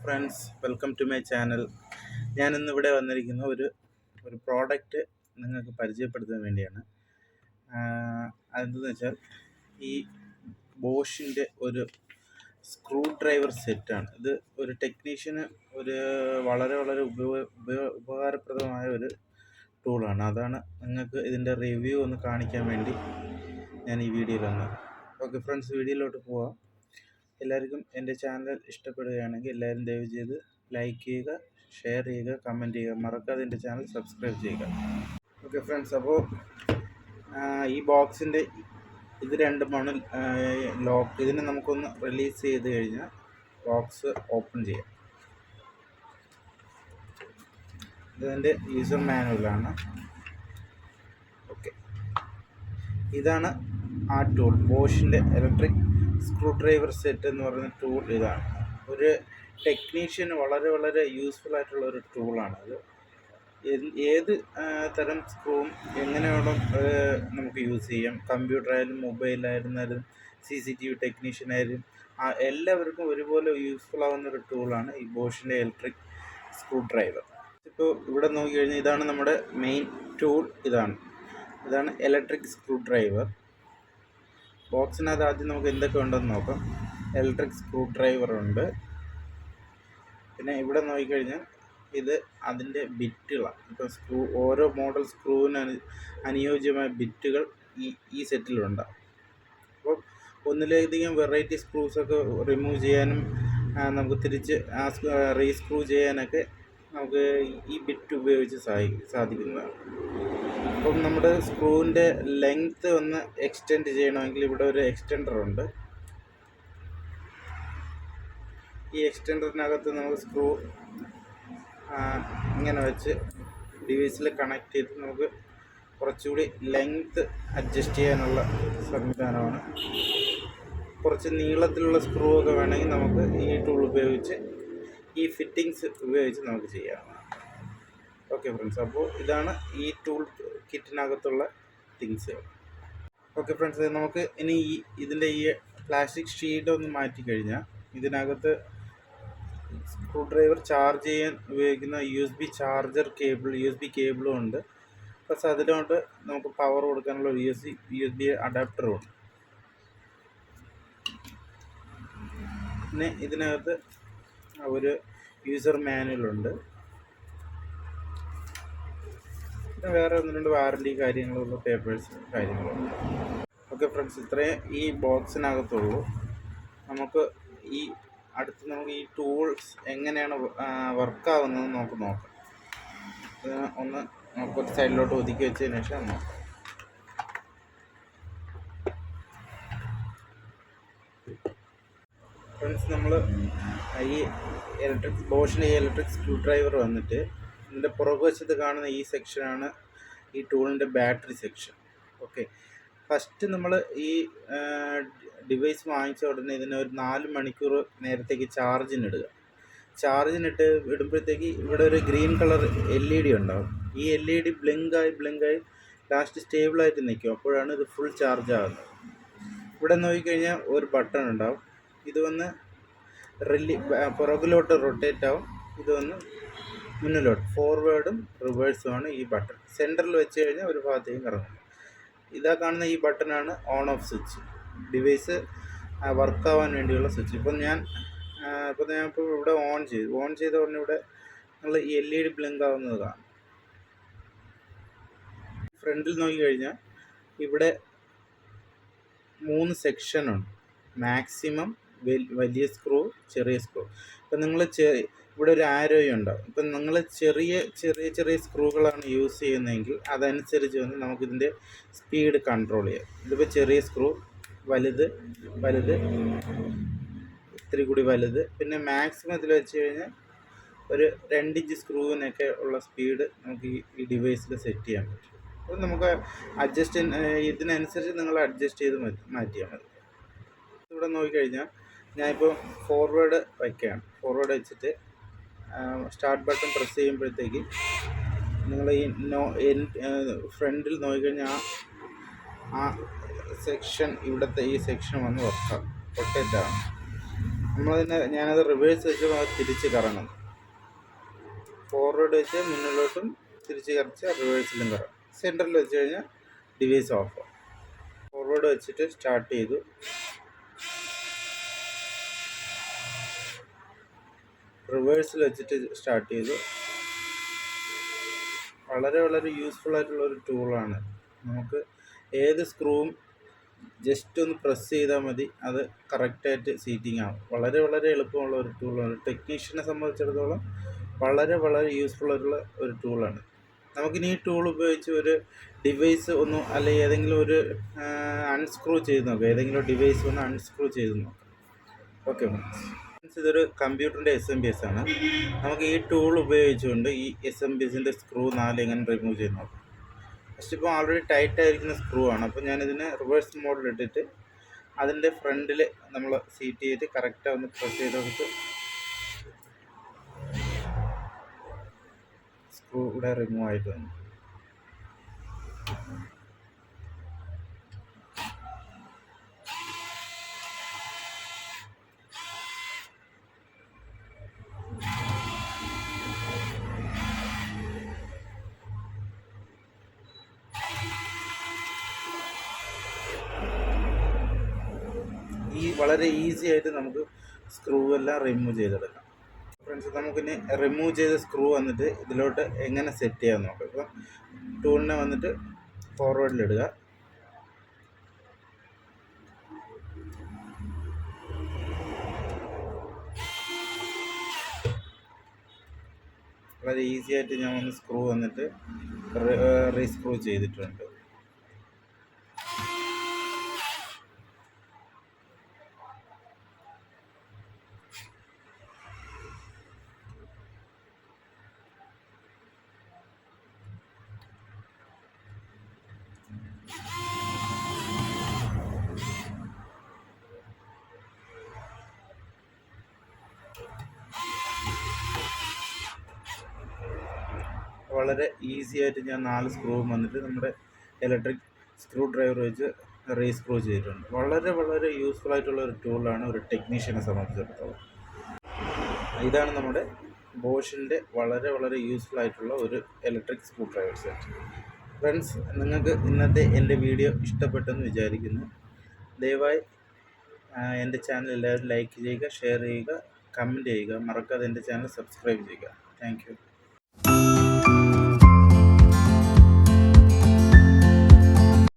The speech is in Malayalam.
Friends, welcome to my channel. ഞാനിന്നിവിടെ വന്നിരിക്കുന്ന ഒരു പ്രോഡക്റ്റ് നിങ്ങൾക്ക് പരിചയപ്പെടുത്താൻ വേണ്ടിയാണ്. അതെന്തെന്ന് വെച്ചാൽ ഈ ബോഷിൻ്റെ ഒരു സ്ക്രൂ ഡ്രൈവർ സെറ്റാണ്. ഇത് ഒരു ടെക്നീഷ്യന് വളരെ വളരെ ഉപകാരപ്രദമായ ഒരു ടൂളാണ്. അതാണ് നിങ്ങൾക്ക് ഇതിൻ്റെ റിവ്യൂ ഒന്ന് കാണിക്കാൻ വേണ്ടി ഞാൻ ഈ വീഡിയോയിൽ വന്നത്. ഓക്കെ ഫ്രണ്ട്സ്, വീഡിയോയിലോട്ട് പോവാം. എല്ലാവർക്കും എൻ്റെ ചാനൽ ഇഷ്ടപ്പെടുകയാണെങ്കിൽ എല്ലാവരും ദയവ് ചെയ്ത് ലൈക്ക് ചെയ്യുക, ഷെയർ ചെയ്യുക, കമൻറ്റ് ചെയ്യുക, മറക്കാതെ എൻ്റെ ചാനൽ സബ്സ്ക്രൈബ് ചെയ്യുക. ഓക്കെ ഫ്രണ്ട്സ്, അപ്പോൾ ഈ ബോക്സിൻ്റെ ഇത് രണ്ടുമാണ് ലോക്ക്. ഇതിനെ നമുക്കൊന്ന് റിലീസ് ചെയ്ത് കഴിഞ്ഞാൽ ബോക്സ് ഓപ്പൺ ചെയ്യാം. ഇതിൻ്റെ യൂസർ മാനുവലാണ്. ഓക്കെ, ഇതാണ് ആ ടൂൾ, ബോഷിൻ്റെ ഇലക്ട്രിക് സ്ക്രൂ ഡ്രൈവർ സെറ്റ് എന്ന് പറയുന്ന ടൂൾ. ഇതാണ് ഒരു ടെക്നീഷ്യന് വളരെ വളരെ യൂസ്ഫുൾ ആയിട്ടുള്ള ഒരു ടൂളാണത്. ഏത് തരം സ്ക്രൂവും എങ്ങനെ വേണം നമുക്ക് യൂസ് ചെയ്യാം. കമ്പ്യൂട്ടറായാലും മൊബൈലായിരുന്നാലും CCTV ടെക്നീഷ്യനായാലും എല്ലാവർക്കും ഒരുപോലെ യൂസ്ഫുൾ ആവുന്ന ഒരു ടൂളാണ് ഈ ബോഷിൻ്റെ ഇലക്ട്രിക് സ്ക്രൂ ഡ്രൈവർ. ഇപ്പോൾ ഇവിടെ നോക്കിക്കഴിഞ്ഞാൽ ഇതാണ് നമ്മുടെ മെയിൻ ടൂൾ. ഇതാണ് ഇലക്ട്രിക് സ്ക്രൂ ഡ്രൈവർ. ബോക്സിനകത്ത് ആദ്യം നമുക്ക് എന്തൊക്കെ ഉണ്ടെന്ന് നോക്കാം. ഇലക്ട്രിക് സ്ക്രൂ ഡ്രൈവർ ഉണ്ട്. പിന്നെ ഇവിടെ നോക്കിക്കഴിഞ്ഞാൽ ഇത് അതിൻ്റെ ബിറ്റുകളാണ്. ഇപ്പോൾ ഓരോ മോഡൽ സ്ക്രൂവിന് അനുയോജ്യമായ ബിറ്റുകൾ ഈ സെറ്റിലുണ്ടാകും. അപ്പോൾ ഒന്നിലധികം വെറൈറ്റി സ്ക്രൂസൊക്കെ റിമൂവ് ചെയ്യാനും നമുക്ക് തിരിച്ച് റീസ്ക്രൂ ചെയ്യാനൊക്കെ നമുക്ക് ഈ ബിറ്റ് ഉപയോഗിച്ച് സാധിക്കുന്നതാണ്. അപ്പം നമ്മുടെ സ്ക്രൂവിൻ്റെ ലെങ്ത്ത് ഒന്ന് എക്സ്റ്റെൻഡ് ചെയ്യണമെങ്കിൽ ഇവിടെ ഒരു എക്സ്റ്റെൻഡർ ഉണ്ട്. ഈ എക്സ്റ്റെൻഡറിനകത്ത് നമുക്ക് സ്ക്രൂ ഇങ്ങനെ വെച്ച് ഡിവൈസിൽ കണക്ട് ചെയ്ത് നമുക്ക് കുറച്ചുകൂടി ലെങ്ത്ത് അഡ്ജസ്റ്റ് ചെയ്യാനുള്ള സംവിധാനമാണ്. കുറച്ച് നീളത്തിലുള്ള സ്ക്രൂ ഒക്കെ വേണമെങ്കിൽ നമുക്ക് ഈ ടൂൾ ഉപയോഗിച്ച് ഈ ഫിറ്റിങ്സ് ഉപയോഗിച്ച് നമുക്ക് ചെയ്യാം. ഓക്കെ ഫ്രണ്ട്സ്, അപ്പോൾ ഇതാണ് ഈ ടൂൾ കിറ്റിനകത്തുള്ള തിങ്സ്. ഓക്കെ ഫ്രണ്ട്സ്, നമുക്ക് ഇനി ഇതിൻ്റെ ഈ പ്ലാസ്റ്റിക് ഷീറ്റ് ഒന്ന് മാറ്റി കഴിഞ്ഞാൽ ഇതിനകത്ത് സ്ക്രൂ ഡ്രൈവർ ചാർജ് ചെയ്യാൻ ഉപയോഗിക്കുന്ന USB ചാർജർ USB കേബിളും ഉണ്ട്. പ്ലസ് അതിലോട്ട് നമുക്ക് പവർ കൊടുക്കാനുള്ള USB അഡാപ്റ്ററും ഉണ്ട്. പിന്നെ ഇതിനകത്ത് ഒരു യൂസർ മാനുവലുണ്ട്. പിന്നെ വേറെ ഒന്ന് രണ്ട് വാറണ്ടി കാര്യങ്ങളുള്ള പേപ്പേഴ്സ് കാര്യങ്ങളുണ്ട്. ഓക്കെ ഫ്രണ്ട്സ്, ഇത്രയും ഈ ബോക്സിനകത്തുള്ളൂ. നമുക്ക് ഈ ടൂൾസ് എങ്ങനെയാണ് വർക്കാവുന്നതെന്ന് നമുക്ക് നോക്കാം. ഒന്ന് നമുക്കൊരു സൈഡിലോട്ട് ഒതുക്കി വെച്ചതിന് ശേഷം നോക്കാം. ഫ്രണ്ട്സ്, നമ്മൾ ഈ ബോഷിൻ്റെ ഇലക്ട്രിക് സ്ക്രൂ ഡ്രൈവർ വന്നിട്ട് ഇതിൻ്റെ പുറകുവശത്ത് കാണുന്ന ഈ സെക്ഷനാണ് ഈ ടൂളിൻ്റെ ബാറ്ററി സെക്ഷൻ. ഓക്കെ, ഫസ്റ്റ് നമ്മൾ ഈ ഡിവൈസ് വാങ്ങിച്ച ഉടനെ ഇതിനെ ഒരു 4 മണിക്കൂർ നേരത്തേക്ക് ചാർജിനിട്ട് ഇടുമ്പോഴത്തേക്ക് ഇവിടെ ഒരു ഗ്രീൻ കളർ LED ഉണ്ടാകും. ഈ LED ബ്ലിങ്കായി ലാസ്റ്റ് സ്റ്റേബിളായിട്ട് നിൽക്കും. അപ്പോഴാണ് ഇത് ഫുൾ ചാർജ് ആകുന്നത്. ഇവിടെ നോക്കിക്കഴിഞ്ഞാൽ ഒരു ബട്ടൺ ഉണ്ടാവും. ഇത് വന്ന് പുറകിലോട്ട് റൊട്ടേറ്റ് ആവും. ഇത് വന്ന് മുന്നിലോട്ട് ഫോർവേഡും റിവേഴ്സുമാണ് ഈ ബട്ടൺ. സെൻറ്ററിൽ വെച്ച് കഴിഞ്ഞാൽ ഒരു ഭാഗത്തേക്ക് കറങ്ങും. ഇതാ കാണുന്ന ഈ ബട്ടണാണ് ഓൺ ഓഫ് സ്വിച്ച്, ഡിവൈസ് വർക്കാവാൻ വേണ്ടിയുള്ള സ്വിച്ച്. ഇപ്പം ഞാനിപ്പോൾ ഇവിടെ ഓൺ ചെയ്ത ഉടനെ ഇവിടെ നിങ്ങൾ ഈ LED ബ്ലിങ്ക് ആവുന്നത് കാണും. ഫ്രണ്ടിൽ നോക്കിക്കഴിഞ്ഞാൽ ഇവിടെ 3 സെക്ഷനുണ്ട്. മാക്സിമം, വലിയ സ്ക്രൂ, ചെറിയ സ്ക്രൂ. ഇപ്പം നിങ്ങൾ ഇവിടെ ഒരു ആരോയും ഉണ്ടാവും. ഇപ്പം നിങ്ങൾ ചെറിയ സ്ക്രൂകളാണ് യൂസ് ചെയ്യുന്നതെങ്കിൽ അതനുസരിച്ച് വന്ന് നമുക്കിതിൻ്റെ സ്പീഡ് കൺട്രോൾ ചെയ്യാം. ഇതിപ്പോൾ ചെറിയ സ്ക്രൂ, വലുത്, ഇത്തിരി കൂടി വലുത്, പിന്നെ മാക്സിമം ഇതിൽ വെച്ച് കഴിഞ്ഞാൽ ഒരു 2 ഇഞ്ച് സ്ക്രൂവിനൊക്കെ ഉള്ള സ്പീഡ് നമുക്ക് ഈ ഡിവൈസിൽ സെറ്റ് ചെയ്യാൻ പറ്റും. അപ്പോൾ നമുക്ക് ഇതിനനുസരിച്ച് നിങ്ങൾ അഡ്ജസ്റ്റ് ചെയ്ത് മാറ്റിയാൽ മതി. ഇവിടെ നോക്കിക്കഴിഞ്ഞാൽ ഞാനിപ്പോൾ ഫോർവേഡ് ഫോർവേഡ് വെച്ചിട്ട് സ്റ്റാർട്ട് ബട്ടൺ പ്രസ് ചെയ്യുമ്പോഴത്തേക്ക് നിങ്ങൾ ഈ ഫ്രണ്ടിൽ നോക്കിക്കഴിഞ്ഞാൽ ആ സെക്ഷൻ, ഇവിടുത്തെ ഈ സെക്ഷൻ വന്ന് റൊട്ടേറ്റ് ആവും. ഞാനത് റിവേഴ്സ് വെച്ച് അത് തിരിച്ച് കറങ്ങും. ഫോർവേഡ് വെച്ച് മുന്നിലോട്ടും തിരിച്ച് കറച്ച് റിവേഴ്സിലും കറങ്ങും. സെൻറ്ററിൽ വെച്ച് കഴിഞ്ഞാൽ ഡിവൈസ് ഓഫ്. ഫോർവേഡ് വെച്ചിട്ട് സ്റ്റാർട്ട് ചെയ്തു. റിവേഴ്സിൽ വെച്ചിട്ട് സ്റ്റാർട്ട് ചെയ്തു. വളരെ വളരെ യൂസ്ഫുൾ ആയിട്ടുള്ള ഒരു ടൂളാണ്. നമുക്ക് ഏത് സ്ക്രൂവും ജസ്റ്റ് ഒന്ന് പ്രസ് ചെയ്താൽ മതി, അത് കറക്റ്റായിട്ട് സീറ്റിംഗ് ആവും. വളരെ വളരെ എളുപ്പമുള്ള ഒരു ടൂളാണ്. ടെക്നീഷ്യനെ സംബന്ധിച്ചിടത്തോളം വളരെ വളരെ യൂസ്ഫുൾ ആയിട്ടുള്ള ഒരു ടൂളാണ്. നമുക്കിനി ഈ ടൂൾ ഉപയോഗിച്ച് ഒരു ഡിവൈസ് ഒന്ന് അല്ലെങ്കിൽ ഏതെങ്കിലും ഒരു അൺസ്ക്രൂ ചെയ്ത് നോക്കാം. ഏതെങ്കിലും ഡിവൈസ് ഒന്ന് അൺസ്ക്രൂ ചെയ്ത് നോക്കാം. ഓക്കെ ഫ്രണ്ട്സ്, ഇതൊരു കമ്പ്യൂട്ടറിൻ്റെ SMPS ആണ്. നമുക്ക് ഈ ടൂൾ ഉപയോഗിച്ചുകൊണ്ട് ഈ SMPSൻ്റെ സ്ക്രൂ 4 എങ്ങനെ റിമൂവ് ചെയ്ത് നോക്കാം. ഫസ്റ്റ് ഇപ്പോൾ ഓൾറെഡി ടൈറ്റ് ആയിരിക്കുന്ന സ്ക്രൂ ആണ്. അപ്പോൾ ഞാനിതിനെ റിവേഴ്സ് മോഡിലിട്ടിട്ട് അതിൻ്റെ ഫ്രണ്ടിൽ നമ്മൾ സീറ്റ് ചെയ്തിട്ട് കറക്റ്റായി ഒന്ന് പ്രസ് ചെയ്ത് കൊടുത്ത് സ്ക്രൂ ഇവിടെ റിമൂവ് ആയിട്ട് വന്നു. വളരെ ഈസി ആയിട്ട് നമുക്ക് സ്ക്രൂ എല്ലാം റിമൂവ് ചെയ്തെടുക്കാം. ഫ്രണ്ട്സ്, നമുക്കിനി റിമൂവ് ചെയ്ത സ്ക്രൂ വന്നിട്ട് ഇതിലോട്ട് എങ്ങനെ സെറ്റ് ചെയ്യാൻ നോക്കാം. ഇപ്പം ടൂളിനെ വന്നിട്ട് ഫോർവേഡിലിടുക. വളരെ ഈസി ആയിട്ട് ഞാൻ വന്ന് സ്ക്രൂ വന്നിട്ട് റീസ്ക്രൂ ചെയ്തിട്ടുണ്ട്. വളരെ ഈസി ആയിട്ട് ഞാൻ 4 സ്ക്രൂവും വന്നിട്ട് നമ്മുടെ ഇലക്ട്രിക് സ്ക്രൂ ഡ്രൈവർ വെച്ച് റീസ്ക്രൂ ചെയ്തിട്ടുണ്ട്. വളരെ വളരെ യൂസ്ഫുൾ ആയിട്ടുള്ള ഒരു ടൂളാണ് ഒരു ടെക്നീഷ്യനെ സംബന്ധിച്ചിടത്തോളം. ഇതാണ് നമ്മുടെ ബോഷിൻ്റെ വളരെ വളരെ യൂസ്ഫുൾ ആയിട്ടുള്ള ഒരു electric screwdriver set. Friends, നിങ്ങൾക്ക് ഇന്നത്തെ എൻ്റെ വീഡിയോ ഇഷ്ടപ്പെട്ടെന്ന് വിചാരിക്കുന്നു. ദയവായി എൻ്റെ ചാനൽ എല്ലാവരും ലൈക്ക് ചെയ്യുക, ഷെയർ ചെയ്യുക, കമൻറ്റ് ചെയ്യുക. മറക്കാതെ എൻ്റെ ചാനൽ സബ്സ്ക്രൈബ് ചെയ്യുക. Thank you.